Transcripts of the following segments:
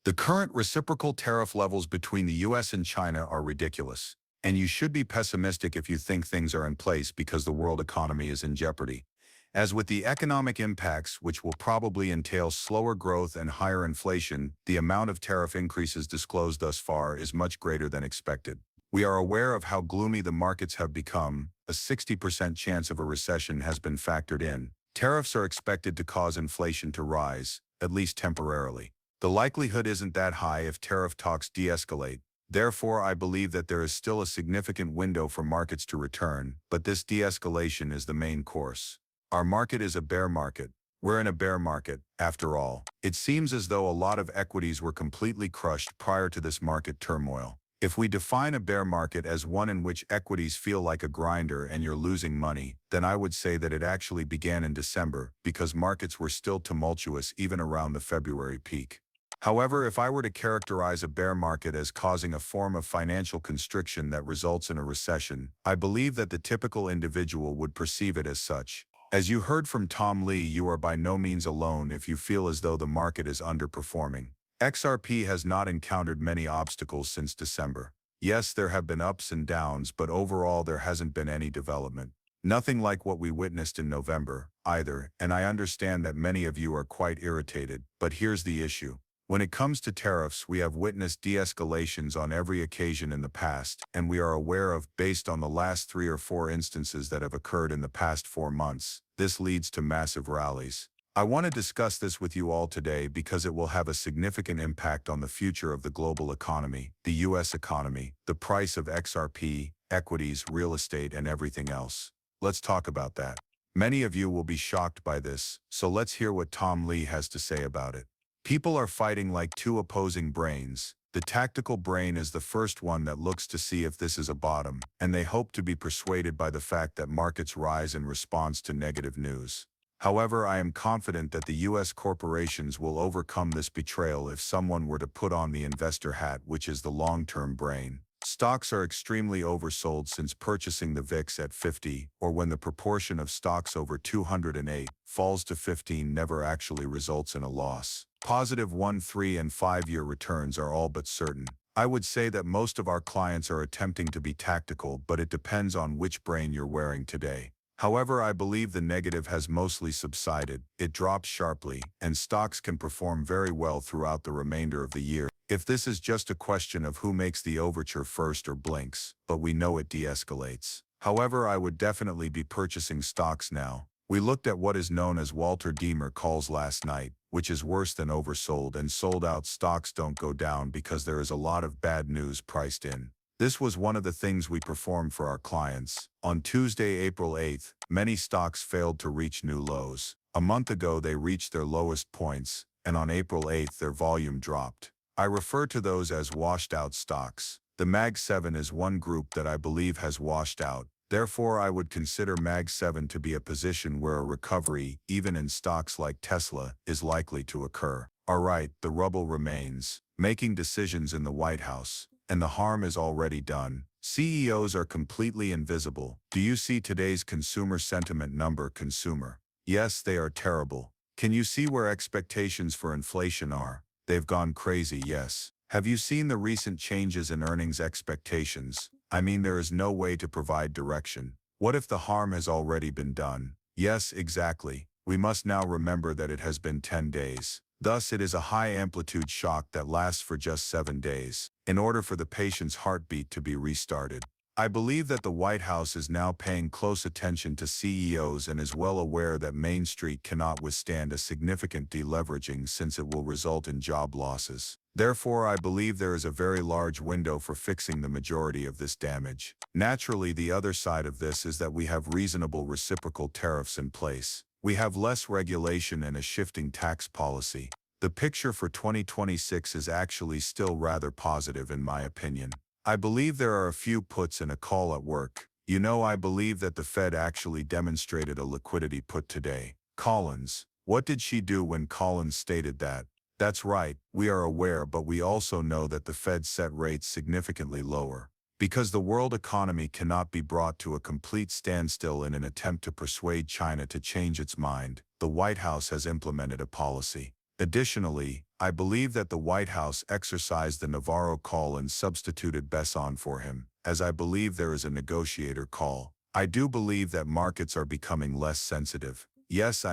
The current reciprocal tariff levels between the US and China are ridiculous, and you should be pessimistic if you think things are in place because the world economy is in jeopardy. As with the economic impacts, which will probably entail slower growth and higher inflation, the amount of tariff increases disclosed thus far is much greater than expected. We are aware of how gloomy the markets have become. A 60% chance of a recession has been factored in. Tariffs are expected to cause inflation to rise, at least temporarily. The likelihood isn't that high if tariff talks de-escalate. Therefore, I believe that there is still a significant window for markets to return, but this de-escalation is the main course. Our market is a bear market. We're in a bear market, after all. It seems as though a lot of equities were completely crushed prior to this market turmoil. If we define a bear market as one in which equities feel like a grinder and you're losing money, then I would say that it actually began in December because markets were still tumultuous even around the February peak. However, if I were to characterize a bear market as causing a form of financial constriction that results in a recession, I believe that the typical individual would perceive it as such. As you heard from Tom Lee, you are by no means alone if you feel as though the market is underperforming. XRP has not encountered many obstacles since December. Yes, there have been ups and downs, but overall there hasn't been any development. Nothing like what we witnessed in November, either, and I understand that many of you are quite irritated, but here's the issue. When it comes to tariffs, we have witnessed de-escalations on every occasion in the past, and we are aware of, based on the last 3 or 4 instances that have occurred in the past 4 months, this leads to massive rallies. I want to discuss this with you all today because it will have a significant impact on the future of the global economy, the US economy, the price of XRP, equities, real estate, and everything else. Let's talk about that. Many of you will be shocked by this, so let's hear what Tom Lee has to say about it. People are fighting like two opposing brains. The tactical brain is the first one that looks to see if this is a bottom, and they hope to be persuaded by the fact that markets rise in response to negative news. However, I am confident that the US corporations will overcome this betrayal if someone were to put on the investor hat, which is the long-term brain. Stocks are extremely oversold since purchasing the VIX at 50, or when the proportion of stocks over 208 falls to 15 never actually results in a loss. Positive 1, 3, and 5-year returns are all but certain. I would say that most of our clients are attempting to be tactical, but it depends on which brain you're wearing today. However, I believe the negative has mostly subsided. It drops sharply, and stocks can perform very well throughout the remainder of the year. If this is just a question of who makes the overture first or blinks, but we know it de-escalates. However, I would definitely be purchasing stocks now. We looked at what is known as Walter Deemer calls last night, which is worse than oversold, and sold out stocks don't go down because there is a lot of bad news priced in. This was one of the things we performed for our clients. On Tuesday, April 8th, many stocks failed to reach new lows. A month ago, they reached their lowest points, and on April 8th, their volume dropped. I refer to those as washed out stocks. The Mag 7 is one group that I believe has washed out. Therefore, I would consider Mag 7 to be a position where a recovery, even in stocks like Tesla, is likely to occur. Alright, the rubble remains. Making decisions in the White House. And the harm is already done. CEOs are completely invisible. Do you see today's consumer sentiment number, consumer? Yes, they are terrible. Can you see where expectations for inflation are? They've gone crazy, yes. Have you seen the recent changes in earnings expectations? I mean, there is no way to provide direction. What if the harm has already been done? Yes, exactly. We must now remember that it has been 10 days. Thus, it is a high-amplitude shock that lasts for just 7 days, in order for the patient's heartbeat to be restarted. I believe that the White House is now paying close attention to CEOs and is well aware that Main Street cannot withstand a significant deleveraging since it will result in job losses. Therefore, I believe there is a very large window for fixing the majority of this damage. Naturally, the other side of this is that we have reasonable reciprocal tariffs in place. We have less regulation and a shifting tax policy. The picture for 2026 is actually still rather positive in my opinion. I believe there are a few puts and a call at work. You know, I believe that the Fed actually demonstrated a liquidity put today. Collins. What did she do when Collins stated that? That's right, we are aware, but we also know that the Fed set rates significantly lower. Because the world economy cannot be brought to a complete standstill in an attempt to persuade China to change its mind, the White House has implemented a policy. Additionally, I believe that the White House exercised the Navarro call and substituted Besson for him, as I believe there is a negotiator call. I do believe that markets are becoming less sensitive. Yes,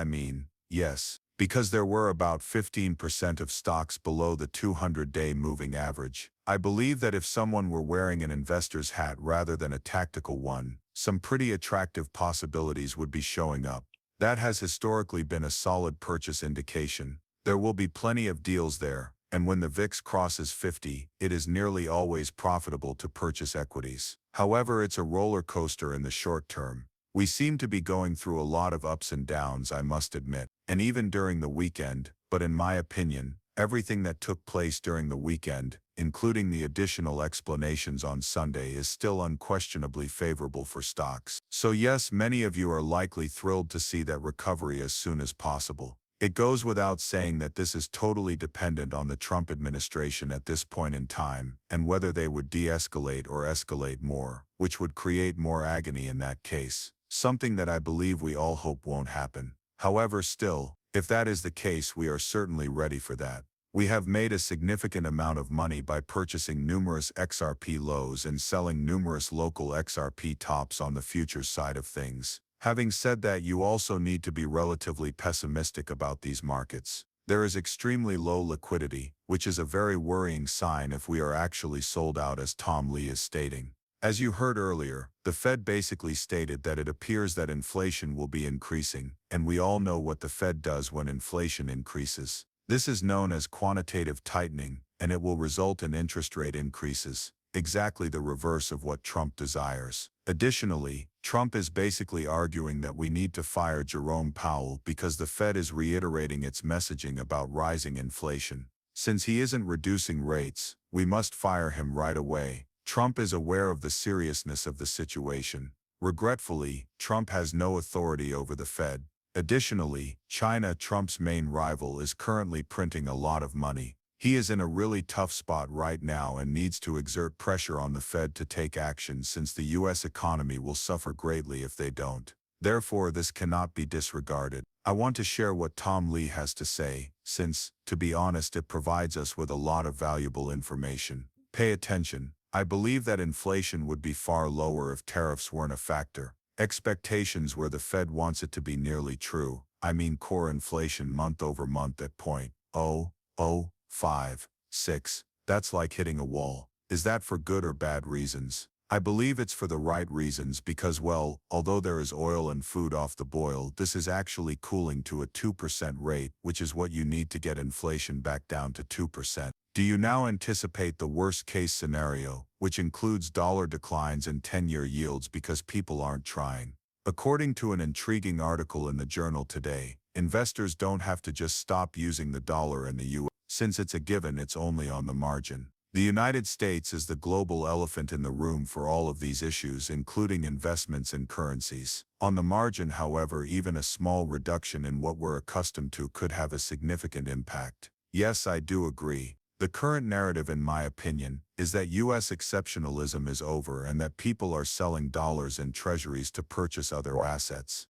because there were about 15% of stocks below the 200-day moving average. I believe that if someone were wearing an investor's hat rather than a tactical one, some pretty attractive possibilities would be showing up. That has historically been a solid purchase indication. There will be plenty of deals there, and when the VIX crosses 50, it is nearly always profitable to purchase equities. However, it's a roller coaster in the short term. We seem to be going through a lot of ups and downs, I must admit, and even during the weekend, but in my opinion, everything that took place during the weekend, including the additional explanations on Sunday, is still unquestionably favorable for stocks. So yes, many of you are likely thrilled to see that recovery as soon as possible. It goes without saying that this is totally dependent on the Trump administration at this point in time, and whether they would de-escalate or escalate more, which would create more agony in that case. Something that I believe we all hope won't happen. However, still, if that is the case, we are certainly ready for that. We have made a significant amount of money by purchasing numerous XRP lows and selling numerous local XRP tops on the futures side of things. Having said that, you also need to be relatively pessimistic about these markets. There is extremely low liquidity, which is a very worrying sign if we are actually sold out, as Tom Lee is stating. As you heard earlier, the Fed basically stated that it appears that inflation will be increasing, and we all know what the Fed does when inflation increases. This is known as quantitative tightening, and it will result in interest rate increases, exactly the reverse of what Trump desires. Additionally, Trump is basically arguing that we need to fire Jerome Powell because the Fed is reiterating its messaging about rising inflation. Since he isn't reducing rates, we must fire him right away. Trump is aware of the seriousness of the situation. Regretfully, Trump has no authority over the Fed. Additionally, China, Trump's main rival, is currently printing a lot of money. He is in a really tough spot right now and needs to exert pressure on the Fed to take action, since the U.S. economy will suffer greatly if they don't. Therefore, this cannot be disregarded. I want to share what Tom Lee has to say, since, to be honest, it provides us with a lot of valuable information. Pay attention. I believe that inflation would be far lower if tariffs weren't a factor. Expectations where the Fed wants it to be nearly true. I mean core inflation month over month at 0.0056. That's like hitting a wall. Is that for good or bad reasons? I believe it's for the right reasons because, well, although there is oil and food off the boil, this is actually cooling to a 2% rate, which is what you need to get inflation back down to 2%. Do you now anticipate the worst-case scenario, which includes dollar declines and 10-year yields because people aren't trying? According to an intriguing article in the Journal today, investors don't have to just stop using the dollar in the U.S. Since it's a given, it's only on the margin. The United States is the global elephant in the room for all of these issues, including investments in currencies. On the margin, however, even a small reduction in what we're accustomed to could have a significant impact. Yes, I do agree. The current narrative, in my opinion, is that U.S. exceptionalism is over and that people are selling dollars and treasuries to purchase other assets.